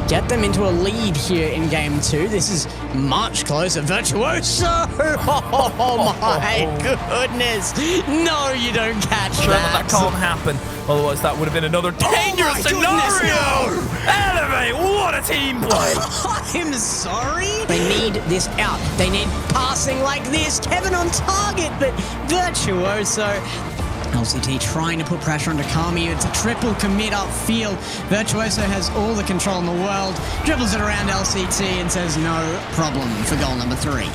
get them into a lead here in game 2. This is much closer. Virtuoso! Oh my goodness! No, you don't catch that. That can't happen. Otherwise, that would have been another dangerous scenario. Elevate, what a team play! I'm sorry. They need this out. They need passing like this. Kevin on target, but Virtuoso. LCT trying to put pressure onto Kamii. It's a triple commit upfield. Virtuoso has all the control in the world. Dribbles it around LCT and says no problem for goal number 3.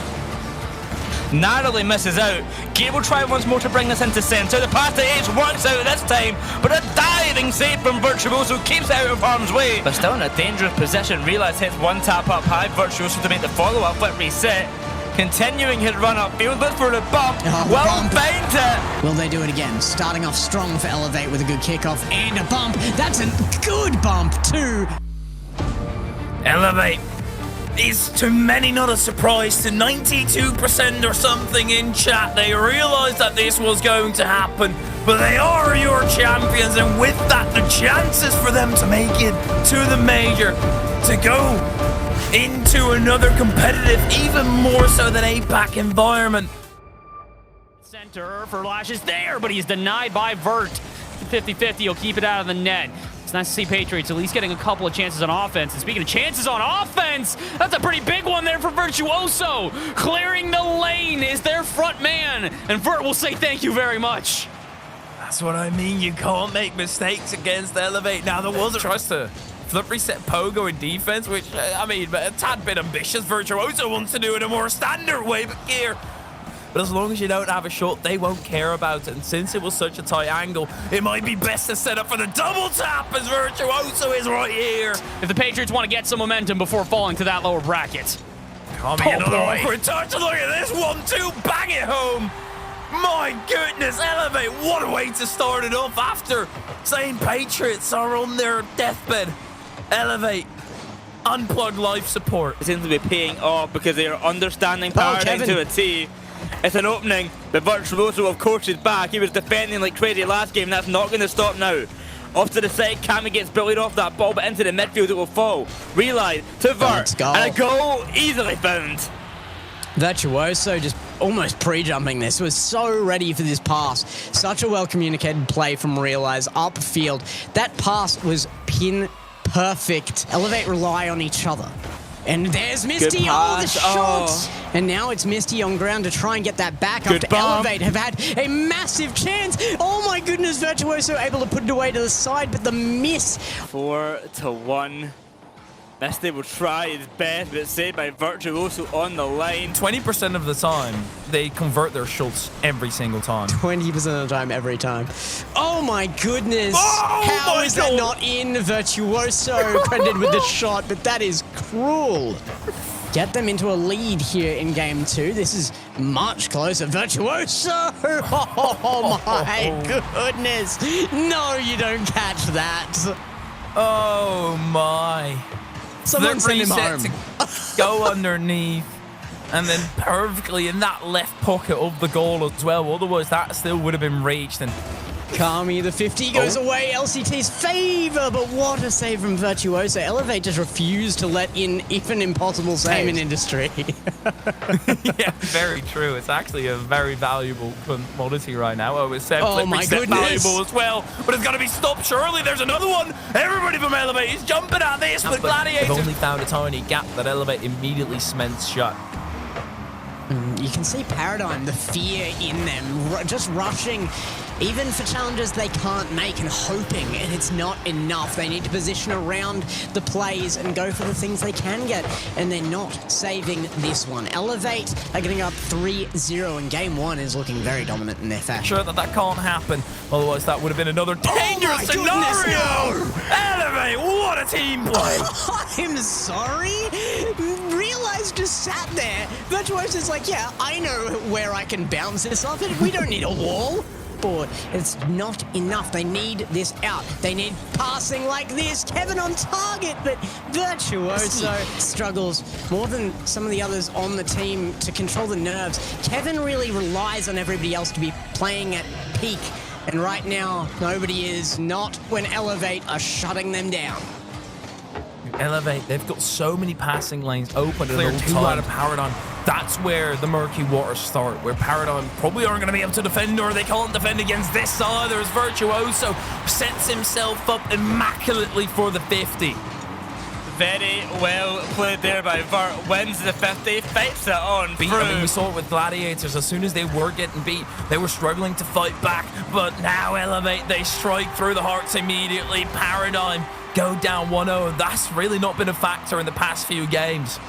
Narrowly misses out. Gate will try once more to bring this into centre. The pass to H works out this time, but a diving save from Virtuoso keeps it out of harm's way. But still in a dangerous position. Realize hits one tap up high. Virtuoso to make the follow-up flip reset. Continuing his run upfield, look for the bump. Well banked it. Will they do it again? Starting off strong for Elevate with a good kickoff and a bump. That's a good bump too. Elevate is to many not a surprise. To 92% or something in chat, they realized that this was going to happen, but they are your champions, and with that, the chances for them to make it to the major, to go into another competitive, even more so than Apac environment. Center for Lash is there, but he's denied by Vert. 50-50, he'll keep it out of the net. It's nice to see Patriots at least getting a couple of chances on offense. And speaking of chances on offense, that's a pretty big one there for Virtuoso. Clearing the lane is their front man, and Vert will say thank you very much. That's what I mean, you can't make mistakes against Elevate. Now, there was a tries to flip reset Pogo in defense, which, I mean, a tad bit ambitious. Virtuoso wants to do it a more standard way, but here. But as long as you don't have a shot, they won't care about it. And since it was such a tight angle, it might be best to set up for the double tap as Virtuoso is right here. If the Patriots want to get some momentum before falling to that lower bracket. Kamii, another awkward touch. Look at this 1-2, bang it home. My goodness, Elevate, what a way to start it off after saying Patriots are on their deathbed. Elevate, unplug life support. It seems to be paying off because they are understanding Paradigm to a T. It's an opening, but Virtuoso, of course, is back. He was defending like crazy last game. That's not going to stop now. Off to the side, Kamii gets bullied off that ball, but into the midfield it will fall. Realize to Vert, and a goal easily found. Virtuoso just almost pre-jumping this, was so ready for this pass. Such a well-communicated play from Realize upfield. That pass was pin perfect. Elevate rely on each other. And there's Misty, oh, the shot! And now it's Misty on ground to try and get that back after Elevate have had a massive chance. Oh my goodness, Virtuoso able to put it away to the side, but the miss. 4-1. Misty will try his best, but it's saved by Virtuoso on the line. 20% of the time, they convert their shots every single time. 20% of the time, every time. Oh my goodness! Oh, how is that not in? Virtuoso credited with the shot, but that is cruel. Get them into a lead here in game 2. This is much closer. Virtuoso! Oh my goodness! No, you don't catch that. Oh my. Someone send him home. To go underneath, and then perfectly in that left pocket of the goal as well. Otherwise, that still would have been reached. And Kamii, the 50 goes away, LCT's favor, but what a save from Virtuoso. Elevate just refused to let in even impossible save in industry. Yeah, very true. It's actually a very valuable commodity right now. Oh, it's my goodness. Valuable as well, but it's got to be stopped. Surely there's another one. Everybody from Elevate is jumping at this, but Gladiator. They've only found a tiny gap that Elevate immediately cements shut. You can see Paradigm, the fear in them, just rushing, even for challenges they can't make and hoping, and it's not enough. They need to position around the plays and go for the things they can get, and they're not saving this one. Elevate are getting up 3-0, and game 1 is looking very dominant in their fashion. Sure that can't happen, otherwise that would have been another dangerous scenario! Elevate, what a team play! I'm sorry? Realize just sat there. Virtuoso's like, yeah, I know where I can bounce this off it. We don't need a wall. But it's not enough. They need this out. They need passing like this. Kevin on target, but Virtuoso struggles more than some of the others on the team to control the nerves. Kevin really relies on everybody else to be playing at peak. And right now, nobody is, not when Elevate are shutting them down. Elevate, they've got so many passing lanes open. Clear 2 out of Paradigm. That's where the murky waters start, where Paradigm probably aren't going to be able to defend, or they can't defend against this either, as Virtuoso sets himself up immaculately for the 50. Very well played there by Vert. Wins the 50, fights it on through. I mean, we saw it with Gladiators. As soon as they were getting beat, they were struggling to fight back. But now Elevate, they strike through the hearts immediately. Paradigm go down 1-0. That's really not been a factor in the past few games.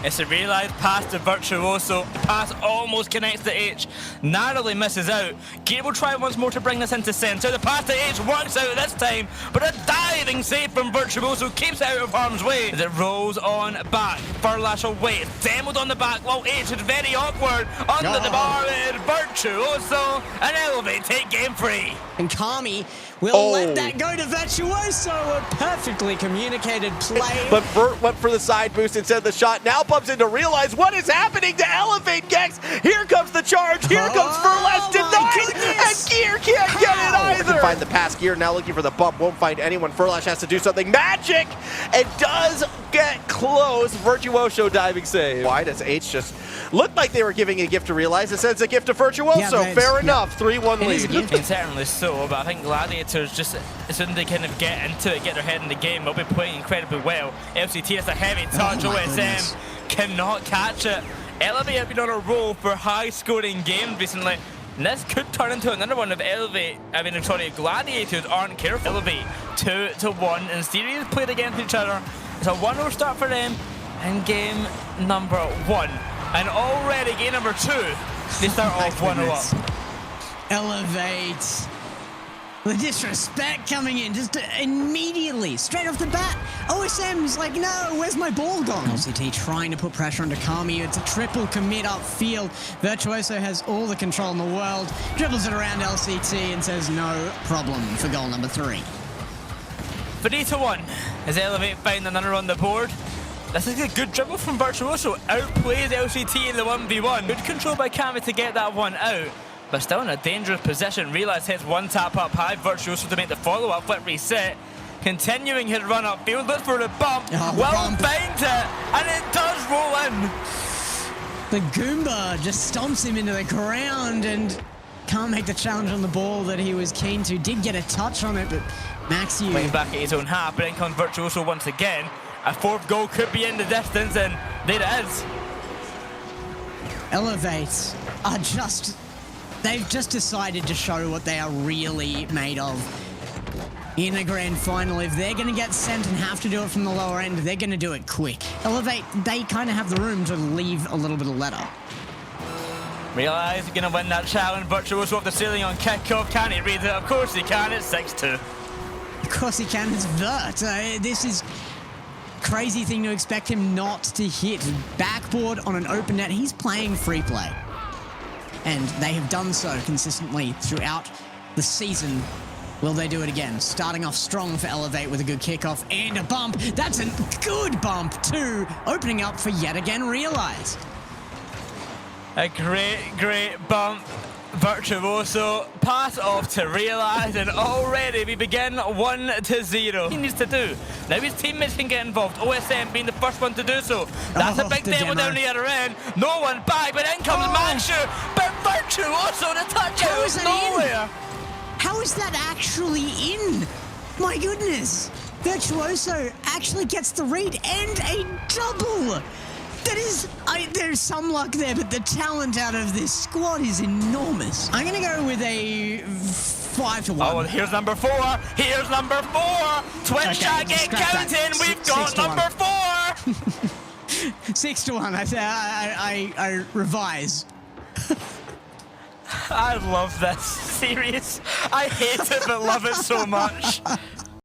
It's a realised pass to Virtuoso. Pass almost connects to H. Narrowly misses out. Gear will try once more to bring this into centre. The pass to H works out this time, but a diving save from Virtuoso keeps it out of harm's way as it rolls on back. Furlash away. Demoed on the back while H is very awkward. Under the bar is Virtuoso, and Elevate take game 3. And Kamii will let that go to Virtuoso. A perfectly communicated play. But Vert went for the side boost instead of the shot. Now bumps in to realize what is happening to Elevate Gex. Here comes the charge. Here comes Furlash denied. And Gear can't get it either. Can find the pass. Gear now looking for the bump. Won't find anyone. Furlash has to do something magic. It does get close. Virtuoso diving save. Why does H just look like they were giving a gift to Realize? It sends a gift to Virtuoso. Yeah, fair enough. 3-1 lead. And certainly so, but I think Gladiators, just as soon as they kind of get into it, get their head in the game, they'll be playing incredibly well. LCT has a heavy touch. OSM cannot catch it. Elevate have been on a roll for high-scoring games recently. And this could turn into another one if Gladiators aren't careful. Elevate 2-1, and series played against each other. It's a 1-0 start for them in game number 1. And already game number 2, they start off 1-0 up. Elevate. The disrespect coming in just immediately, straight off the bat. OSM's like, no, where's my ball gone? LCT trying to put pressure onto Kamii. It's a triple commit upfield. Virtuoso has all the control in the world, dribbles it around LCT and says no problem for goal number 3. 3-1 as Elevate find another on the board. This is a good dribble from Virtuoso. Outplays LCT in the 1v1. Good control by Kamii to get that one out. But still in a dangerous position. Realize hits one tap up high. Virtuoso to make the follow-up. Flip reset. Continuing his run upfield. Looks for the bump. Finds it. And it does roll in. The Goomba just stomps him into the ground and can't make the challenge on the ball that he was keen to. Did get a touch on it, but Maxi playing back at his own half. But in comes Virtuoso once again. A 4th goal could be in the distance, and there it is. Elevate are they've just decided to show what they are really made of. In a grand final, if they're going to get sent and have to do it from the lower end, they're going to do it quick. Elevate, they kind of have the room to leave a little bit of letter. Realize he's going to win that challenge. Virtuoso off the ceiling on kickoff. Can he read it? Of course he can. It's 6-2. Of course he can. It's Vert. This is crazy thing to expect him not to hit. Backboard on an open net. He's playing free play. And they have done so consistently throughout the season. Will they do it again? Starting off strong for Elevate with a good kickoff and a bump. That's a good bump too. Opening up for yet again Realize. A great bump. Virtuoso pass off to Realize, and already we begin 1-0. He needs to do. Now his teammates can get involved. OSM being the first one to do so. That's a big demo down the other end. No one back, but in comes Manshu. But Virtuoso the touch out of nowhere. How is that actually in? My goodness. Virtuoso actually gets the read and a double. That is, there's some luck there, but the talent out of this squad is enormous. I'm going to go with a 5-1. Oh, well, here's number 4. Here's number 4. Twitch chat get counting. We've got number 4. 6-1. I revise. I love this series. I hate it, but love it so much.